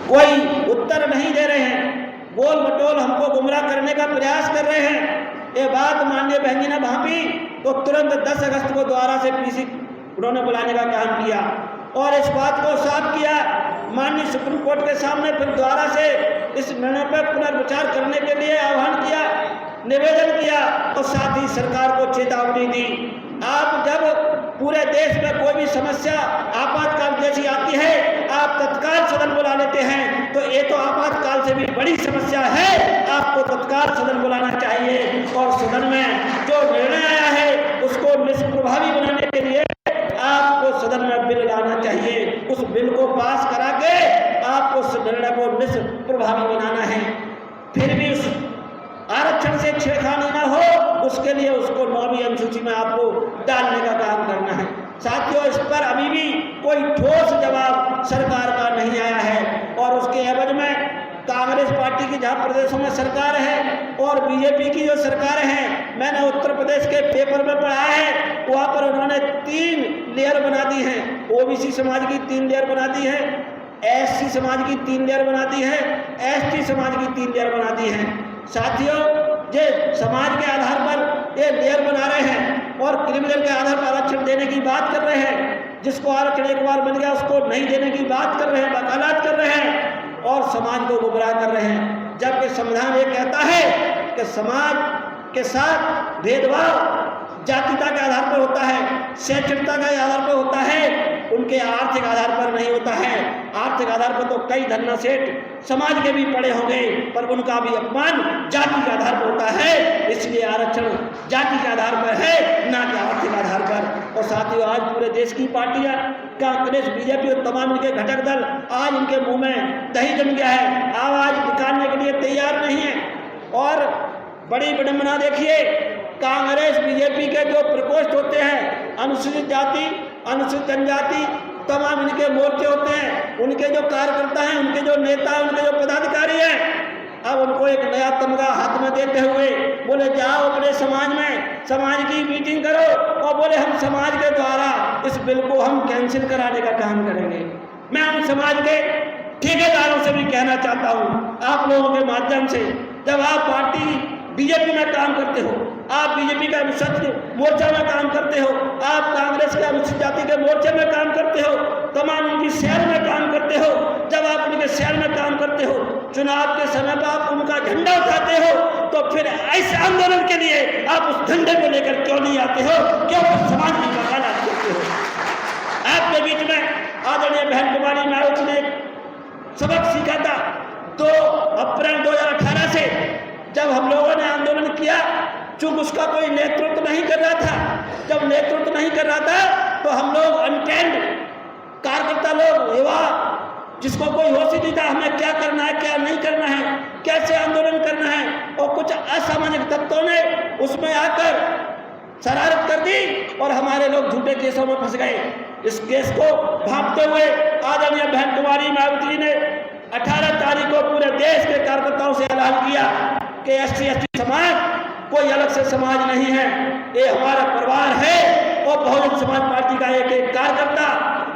कोई उत्तर नहीं दे रहे हैं, गोल मटोल हमको गुमराह करने का प्रयास कर रहे हैं। ये बात माननीय बहन जी ने भांपी तो तुरंत 10 अगस्त को दोबारा से पीसी उन्होंने बुलाने का काम किया और इस बात को साफ किया, माननीय सुप्रीम कोर्ट के सामने फिर दोबारा से इस निर्णय पर पुनर्विचार करने के लिए आह्वान किया, निवेदन किया और साथ ही सरकार को चेतावनी दी। आप जब पूरे देश में कोई भी समस्या आपातकाल जैसी आती है, आप तत्काल सदन बुला लेते हैं, तो ये तो आपातकाल से भी बड़ी समस्या है। आपको तत्काल सदन बुलाना चाहिए और सदन में जो निर्णय आया है उसको निष्प्रभावी बनाने के लिए आपको सदन में बिल लाना चाहिए। उस बिल को पास करा के आपको उस निर्णय को निष्प्रभावी बनाना है। फिर भी उस आरक्षण से छेड़खानी ना हो, उसके लिए उसको 9वीं अनुसूची में आपको डालने का काम करना है। साथियों, इस पर अभी भी कोई ठोस जवाब सरकार का नहीं आया है और उसके एवज में कांग्रेस पार्टी की जहाँ प्रदेशों में सरकार है और बीजेपी की जो सरकार है, मैंने उत्तर प्रदेश के पेपर में पढ़ा है, वहाँ पर उन्होंने 3 लेयर बना दी हैं। ओबीसी समाज की 3 लेयर बना दी है, एससी समाज की 3 लेयर बना दी है, एसटी समाज की 3 लेयर बना दी है। साथियों, ये समाज के आधार पर ये लेयर बना रहे हैं और क्रिमिनल के आधार पर आरक्षण देने की बात कर रहे हैं। जिसको आरक्षण एक बार मिल गया उसको नहीं देने की बात कर रहे हैं, वकालत कर रहे हैं और समाज को गुमराह कर रहे हैं। जबकि संविधान ये कहता है कि समाज के साथ भेदभाव जातिता के आधार पर होता है, शैक्षणिकता के आधार पर होता है, उनके आर्थिक आधार पर नहीं होता है। आर्थिक आधार पर तो कई धन्ना सेठ समाज के भी पड़े होंगे, पर उनका भी अपमान जाति के आधार पर होता है। इसलिए आरक्षण जाति के आधार पर है, ना कि आर्थिक आधार पर। और साथियों, आज पूरे देश की पार्टियां, कांग्रेस, बीजेपी और तमाम इनके घटक दल आज इनके मुंह में दही जम गया है, आवाज निकालने के लिए तैयार नहीं है। और बड़ी विडंबना देखिए, कांग्रेस बीजेपी के जो प्रकोष्ठ होते हैं, अनुसूचित जाति, अनुसूचित जनजाति, तमाम इनके मोर्चे होते हैं, उनके जो कार्यकर्ता हैं, उनके जो नेता हैं, उनके जो पदाधिकारी हैं, अब उनको एक नया तमगा हाथ में देते हुए बोले जाओ अपने समाज में समाज की मीटिंग करो और बोले हम समाज के द्वारा इस बिल को हम कैंसिल कराने का काम करेंगे। मैं उन समाज के ठेकेदारों से भी कहना चाहता हूँ, आप लोगों के माध्यम से, जब आप पार्टी बीजेपी में काम करते हो, आप बीजेपी का अनुसूचित मोर्चा में काम करते हो, आप कांग्रेस के अनुसूचित जाति के मोर्चे में काम करते हो, तमाम उनकी शहर में काम करते हो, जब आप उनके शहर में काम करते हो, चुनाव के समय पर आप उनका झंडा उठाते हो, तो फिर ऐसे आंदोलन के लिए आप उस झंडे को लेकर क्यों नहीं आते हो? क्यों समाज की वकालत करते हो? आपके बीच में आदरणीय बहन कुमारी मायावती ने सबक सीखा था 2 अप्रैल 2018 से, जब हम लोगों ने आंदोलन किया, चूंकि उसका कोई नेतृत्व नहीं कर रहा था। जब नेतृत्व नहीं कर रहा था तो हम लोग अनटेंड कार्यकर्ता लोग, युवा, जिसको कोई होश ही नहीं था हमें क्या करना है, क्या नहीं करना है, कैसे आंदोलन करना है, और कुछ असामाजिक तत्वों ने उसमें आकर शरारत कर दी और हमारे लोग झूठे केसों में फंस गए। इस केस को भांपते हुए आदरणीय बहन कुमारी मायावती ने 18 तारीख को पूरे देश के कार्यकर्ताओं से ऐलान किया कि SC/ST समाज कोई अलग से समाज नहीं है, ये हमारा परिवार है। और बहुजन समाज पार्टी का एक एक कार्यकर्ता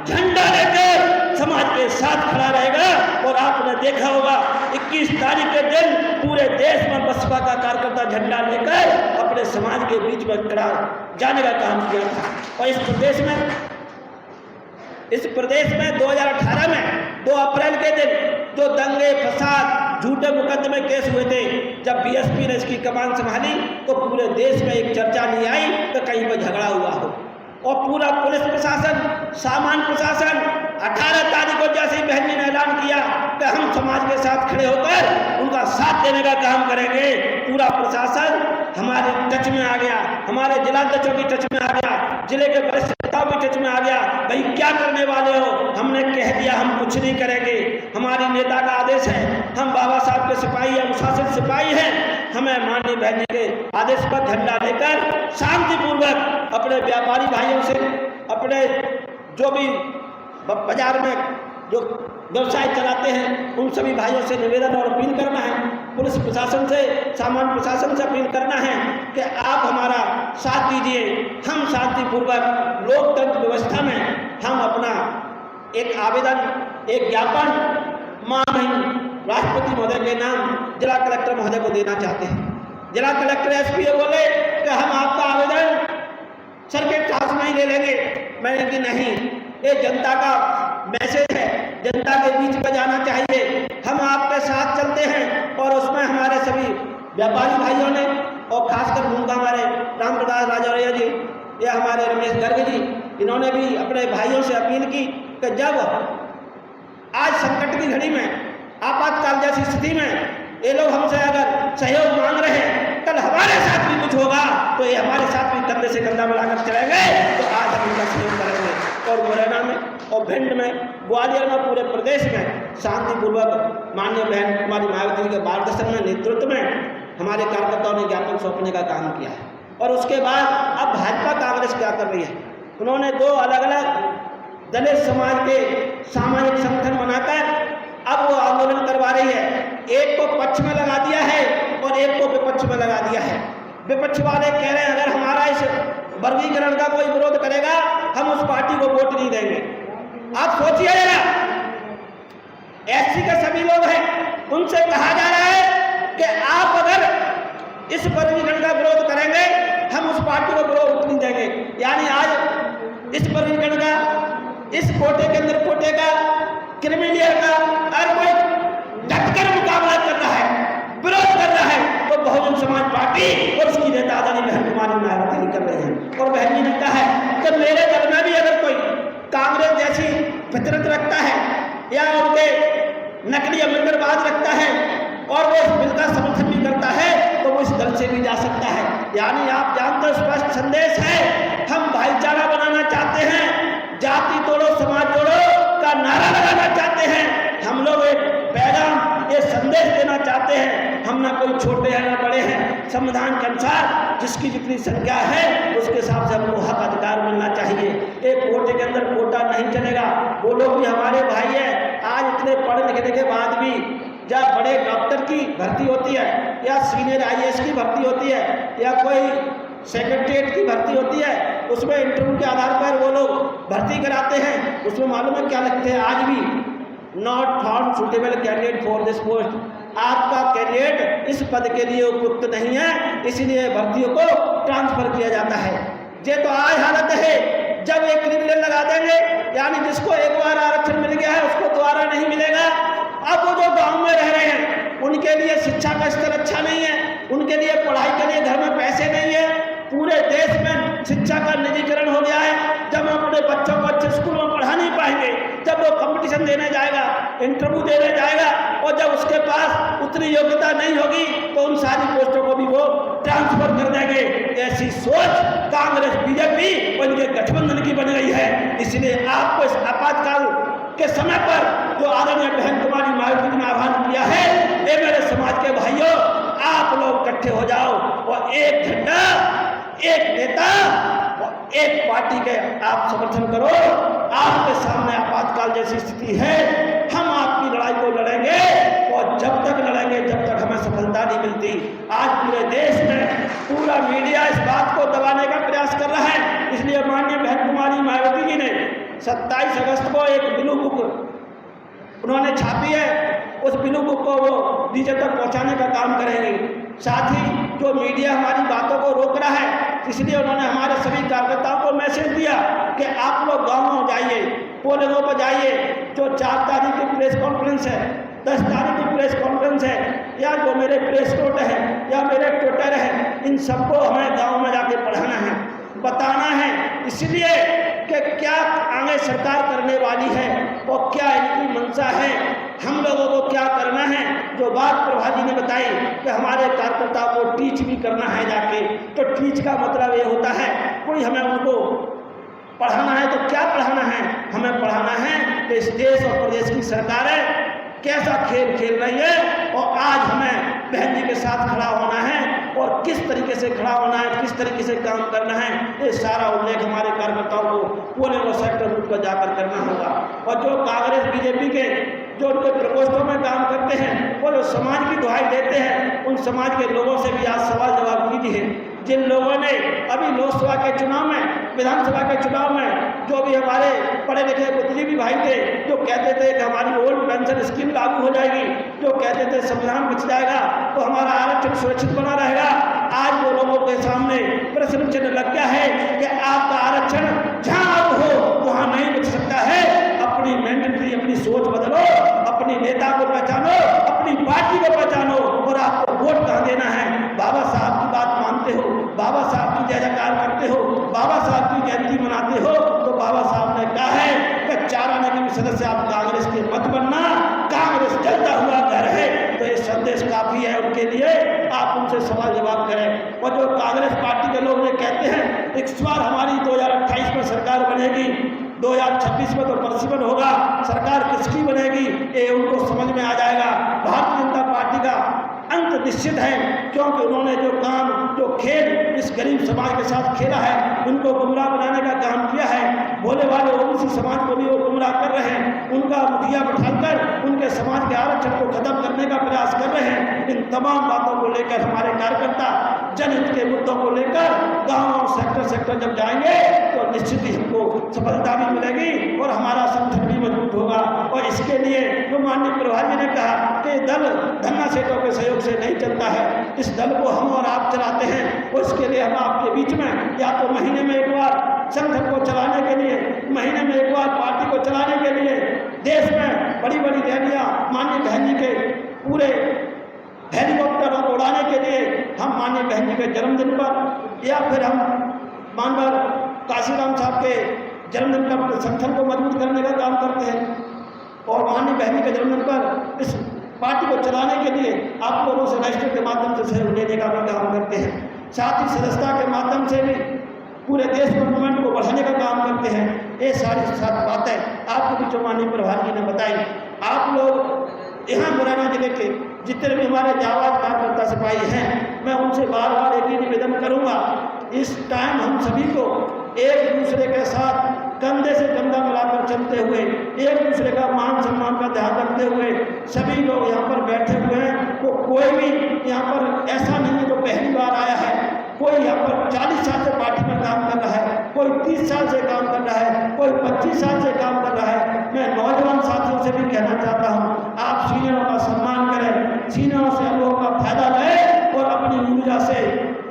झंडा लेकर समाज के साथ खड़ा रहेगा। और आपने देखा होगा 21 तारीख के दिन पूरे देश में बसपा का कार्यकर्ता झंडा लेकर अपने समाज के बीच में खड़ा जाने का काम किया था। और इस प्रदेश में 2018 में 2 अप्रैल के दिन जो दंगे फसाद झूठे मुकदमे केस हुए थे, जब BSP ने इसकी कमान संभाली तो पूरे देश में एक चर्चा नहीं आई कि कहीं पर झगड़ा हुआ हो। और पूरा पुलिस प्रशासन, सामान्य प्रशासन 18 तारीख को जैसे ही बहन जी ने ऐलान किया कि हम समाज के साथ खड़े होकर उनका साथ देने का काम करेंगे, पूरा प्रशासन हमारे टच में आ गया, हमारे जिलाध्यक्षों की टच में आ गया, जिले के वरिष्ठ नेताओं की टच में आ गया। भाई क्या करने वाले हो? हमने कह दिया हम कुछ नहीं करेंगे, हमारी नेता का आदेश है, हम बाबा साहब के सिपाही, अनुशासित सिपाही हैं, हमें माननीय बहन जी के आदेश पर झंडा लेकर शांतिपूर्वक अपने व्यापारी भाइयों से, अपने जो भी बाजार में जो व्यवसाय चलाते हैं उन सभी भाइयों से निवेदन और अपील करना है, पुलिस प्रशासन से, सामान्य प्रशासन से अपील करना है कि आप हमारा साथ दीजिए। हम शांतिपूर्वक लोकतंत्र व्यवस्था में हम अपना एक आवेदन, एक ज्ञापन मां नहीं, राष्ट्रपति महोदय के नाम जिला कलेक्टर महोदय को देना चाहते हैं। जिला कलेक्टर एसपी बोले कि हम आपका आवेदन सर्किट हाउस में ही ले लेंगे। मैंने कि नहीं, ये जनता का मैसेज है, जनता के बीच में जाना चाहिए। हम आपके साथ चलते हैं और उसमें हमारे सभी व्यापारी भाइयों ने और खासकर भूमिका हमारे राम प्रकाश राजौरिया जी या हमारे रमेश गर्ग जी, इन्होंने भी अपने भाइयों से अपील की कि जब आज संकट की घड़ी में, आपातकाल जैसी स्थिति में ये लोग हमसे अगर सहयोग मांग रहे हैं, कल हमारे साथ भी कुछ होगा तो ये हमारे साथ भी कंधे से कंधा मिलाकर चलेंगे, तो आज हम इनका सहयोग करेंगे। और मुरैना में और भिंड में, ग्वालियर में, पूरे प्रदेश में शांतिपूर्वक माननीय बहन कुमारी मायावती के मार्गदर्शन में, नेतृत्व में हमारे कार्यकर्ताओं ने ज्ञापन सौंपने का काम किया है। और उसके बाद अब भाजपा कांग्रेस क्या कर रही है, उन्होंने दो अलग अलग दलित समाज के सामाजिक संगठन बनाकर अब वो आंदोलन करवा रही है। एक को पक्ष में लगा दिया है और एक को विपक्ष में लगा दिया है। विपक्ष वाले कह रहे हैं अगर हमारा इस वर्गीकरण का कोई विरोध करेगा हम उस पार्टी को वोट नहीं देंगे। आप सोचिए जरा, एससी के सभी लोग हैं, उनसे कहा जा रहा है कि आप अगर इस वर्गीकरण का विरोध करेंगे हम उस पार्टी को वोट नहीं देंगे। यानी आज इस वर्गीकरण का, इस कोटे के अंदर कोटे का, क्रिमिलियर का हर कोई डटकर मुकाबला कर रहा है, विरोध कर रहा है, तो बहुजन समाज पार्टी और उसकी नेता आदरणीय बहन कुमारी मायावती कर रहे हैं। और बहन जी ने कहा है कि मेरे दल में भी अगर कोई कांग्रेस जैसी फितरत रखता है या उनके नकली अमरिंदरवाद रखता है और वो इस बिल का समर्थन भी करता है तो वो इस दल से भी जा सकता है। यानी आप जानते हो स्पष्ट संदेश है, हम भाईचारा बनाना चाहते हैं, जाति तोड़ो समाज जोड़ो का नारा लगाना चाहते हैं। हम लोग एक पैगाम, ये संदेश देना चाहते हैं, हम ना कोई छोटे हैं ना बड़े हैं, संविधान के अनुसार जिसकी जितनी संख्या है उसके हिसाब से हमको हक अधिकार मिलना चाहिए। एक कोटे के अंदर कोटा नहीं चलेगा। वो लोग भी हमारे भाई हैं, आज इतने पढ़े लिखने के बाद भी जब बड़े डॉक्टर की भर्ती होती है या सीनियर IAS की भर्ती होती है या कोई सेक्रेटरीट की भर्ती होती है, उसमें इंटरव्यू के आधार पर वो लोग भर्ती कराते हैं। उसमें मालूम है क्या लिखते हैं आज भी, not found suitable candidate for this post. आपका कैंडिडेट इस पद के लिए उपयुक्त नहीं है, इसलिए भर्तियों को ट्रांसफर किया जाता है। ये तो आज हालत है, जब एक क्रिमिनल लगा देंगे, यानी जिसको एक बार आरक्षण मिल गया है उसको दोबारा नहीं मिलेगा। अब वो जो गांव में रह रहे हैं उनके लिए शिक्षा का स्तर अच्छा नहीं है, उनके लिए पढ़ाई के लिए घर में पैसे नहीं है, पूरे देश में शिक्षा का निजीकरण हो गया है। जब हम अपने बच्चों को अच्छे स्कूल में पढ़ा नहीं पाएंगे, जब वो कंपटीशन देने जाएगा, इंटरव्यू देने जाएगा और जब उसके पास उतनी योग्यता नहीं होगी तो उन सारी पोस्टों को भी वो ट्रांसफर कर देंगे। ऐसी सोच कांग्रेस बीजेपी और इनके गठबंधन की बन गई है। इसलिए आपको इस आपातकाल के समय पर जो आदरणीय बहन कुमारी मायावती ने आह्वान किया है, ये मेरे समाज के भाइयों, आप लोग इकट्ठे हो जाओ और एक झंडा, एक नेता और एक पार्टी के आप समर्थन करो। आपके सामने आपातकाल जैसी स्थिति है, हम आपकी लड़ाई को लड़ेंगे और जब तक लड़ेंगे जब तक हमें सफलता नहीं मिलती। आज पूरे देश में पूरा मीडिया इस बात को दबाने का प्रयास कर रहा है, इसलिए माननीय बहन कुमारी मायावती जी ने 27 अगस्त को एक ब्लू बुक उन्होंने छापी है। उस ब्लू बुक को वो डीजे तक पहुंचाने का काम करेंगे। साथ ही जो मीडिया हमारी बातों को रोक रहा है, इसलिए उन्होंने हमारे सभी कार्यकर्ताओं को मैसेज दिया कि आप लोग गाँव जाइए, पोलिंगों पर जाइए। जो 4 तारीख की प्रेस कॉन्फ्रेंस है, 10 तारीख की प्रेस कॉन्फ्रेंस है, या जो मेरे प्रेस नोट है या मेरे ट्विटर है, इन सबको हमें गाँव में जाके पढ़ाना है, बताना है। इसलिए कि क्या आगे सरकार करने वाली है और क्या इनकी मंशा है, हम लोगों को क्या करना है। जो बात प्रभा जी ने बताई कि हमारे कार्यकर्ताओं को टीच भी करना है जाके, तो टीच का मतलब ये होता है कोई हमें उनको पढ़ाना है। तो क्या पढ़ाना है? हमें पढ़ाना है कि इस देश और प्रदेश की सरकारें कैसा खेल खेल रही है और आज हमें बहन जी के साथ खड़ा होना है और किस तरीके से खड़ा होना है, किस तरीके से काम करना है, ये सारा उल्लेख हमारे कार्यकर्ताओं को पोलिंग और सेक्टर बूथ पर जाकर करना होगा। और जो कांग्रेस बीजेपी के जो उनके प्रकोष्ठों में काम करते हैं, वो जो समाज की दुहाई देते हैं, उन समाज के लोगों से भी आज सवाल जवाब कीजिए। जिन लोगों ने अभी लोकसभा के चुनाव में, विधानसभा के चुनाव में जो भी हमारे पढ़े लिखे बुद्धिजीवी भाई थे, जो कहते थे कि हमारी ओल्ड पेंशन स्कीम लागू हो जाएगी, जो कहते थे संविधान बच जाएगा तो हमारा आरक्षण सुरक्षित बना रहेगा, आज वो लोगों के सामने प्रश्न चिन्ह लग गया है कि आपका आरक्षण जहां हो वहां नहीं बच सकता है। अपनी मेंटलिटी, अपनी सोच बदलो, अपनी नेता को पहचानो, अपनी पार्टी को पहचानो और आपको वोट कहां देना है। बाबा साहब की बात मानते हो, बाबा साहब की जय जयकार करते हो, बाबा साहब की जयंती मनाते हो, तो बाबा साहब ने कहा है कि 4 आने के भी सदस्य आप कांग्रेस के मत बनना, कांग्रेस जलता हुआ घर है। तो ये संदेश काफी है उनके लिए, आप उनसे सवाल जवाब करें। और जो कांग्रेस पार्टी के लोग ये कहते हैं इस बार हमारी 2028 में सरकार बनेगी, 2026 में तो परसिबल होगा, सरकार किसकी बनेगी ये उनको समझ में आ जाएगा। भारतीय जनता पार्टी का अंत निश्चित है, क्योंकि उन्होंने जो काम, जो खेल इस गरीब समाज के साथ खेला है, उनको गुमराह बनाने का काम किया है। भोले वाले ओबीसी समाज को भी वो गुमराह कर रहे हैं, उनका मुखिया बैठाकर उनके समाज के आरक्षण को खत्म करने का प्रयास कर रहे हैं। इन तमाम बातों को लेकर हमारे कार्यकर्ता जनहित के मुद्दों को लेकर गाँव सेक्टर सेक्टर जब जाएंगे तो निश्चित ही हमको सफलता भी मिलेगी और हमारा संगठन भी मजबूत होगा। और इसके लिए जो माननीय प्रभारी ने कहा कि दल धन्ना सेठों के सहयोग से नहीं चलता है, इस दल को हम और आप चलाते हैं। और इसके लिए हम आपके बीच में या तो महीने में एक बार संगठन को चलाने के लिए, महीने में एक बार पार्टी को चलाने के लिए देश में बड़ी बड़ी रैलियां माननीय बहन जी के पूरे हेलीकॉप्टरों को उड़ाने के लिए हम माननीय बहन जी के जन्मदिन पर या फिर हम मानवर काशीराम साहब के जन्मदिन पर संगठन को मजबूत करने का काम करते हैं और माननीय बहन जी के जन्मदिन पर इस पार्टी को चलाने के लिए आप लोगों से रजिस्टर के माध्यम से सहयोग लेने का भी काम करते हैं। साथ ही सदस्यता के माध्यम से भी पूरे देश में मूवमेंट को बढ़ाने का काम करते हैं। ये सारी सात बातें आपको भी माननीय प्रभारी जी ने बताई। आप लोग यहाँ मुरैना जिले के जितने भी हमारे जाबाज कार्यकर्ता सिपाही हैं, मैं उनसे बार बार एक ही निवेदन करूँगा, इस टाइम हम सभी को एक दूसरे के साथ कंधे से कंधा मिलाकर चलते हुए, एक दूसरे का मान सम्मान का ध्यान रखते हुए सभी लोग यहाँ पर बैठे हुए हैं। वो कोई भी यहाँ पर ऐसा नहीं है जो पहली बार आया है, कोई यहाँ पर 40 साल से पार्टी में काम कर रहा है, कोई 30 साल से काम कर रहा है, कोई 25 साल से काम कर रहा है। मैं नौजवान साथियों से भी कहना चाहता हूँ, आप सीनियरों का सम्मान करें, सीनियरों से हम लोगों का फायदा लें और अपनी ऊर्जा से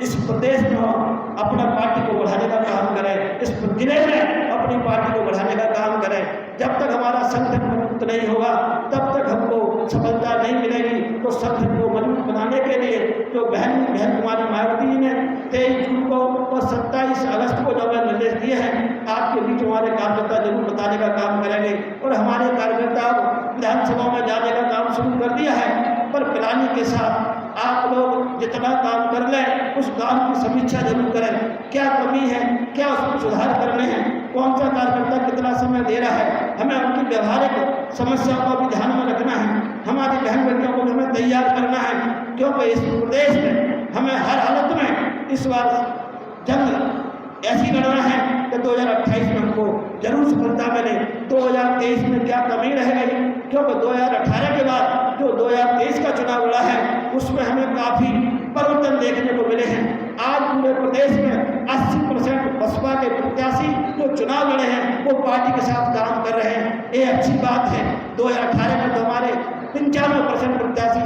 इस प्रदेश में अपना पार्टी को बढ़ाने का काम करें, इस जिले में अपनी पार्टी को बढ़ाने का काम करें। जब तक हमारा संगठन मजबूत नहीं होगा तब तक हमको सफलता नहीं मिलेगी। तो संगठन को मजबूत बनाने के लिए जो बहन कुमारी मायावती जी ने 23 जून को और 27 अगस्त को जो निर्देश दिए हैं, आपके बीच हमारे कार्यकर्ता जरूर बताने का काम करेंगे। और हमारे कार्यकर्ता विधानसभा में जाने का काम शुरू कर दिया है, पर प्लानिंग के साथ आप लोग जितना काम कर लें उस काम की समीक्षा जरूर करें, क्या कमी है, क्या उसमें सुधार करने हैं, कौन सा कार्यकर्ता कितना समय दे रहा है। हमें उनकी व्यवहारिक समस्याओं को भी ध्यान में रखना है, हमारी बहन बेटियों को भी हमें तैयार करना है, क्योंकि इस प्रदेश में हमें हर हालत में इस बार जंग ऐसी लड़ना है कि 2028 में हमको जरूर सफलता मिले। 2023 में क्या कमी रह गई, क्योंकि 2018 के बाद जो 2023 का चुनाव हुआ है उसमें हमें काफ़ी परिवर्तन देखने को मिले हैं। आज पूरे प्रदेश में 80% बसपा के प्रत्याशी जो चुनाव लड़े हैं वो पार्टी के साथ काम कर रहे हैं, ये अच्छी बात है। 2018 में तो हमारे 95% प्रत्याशी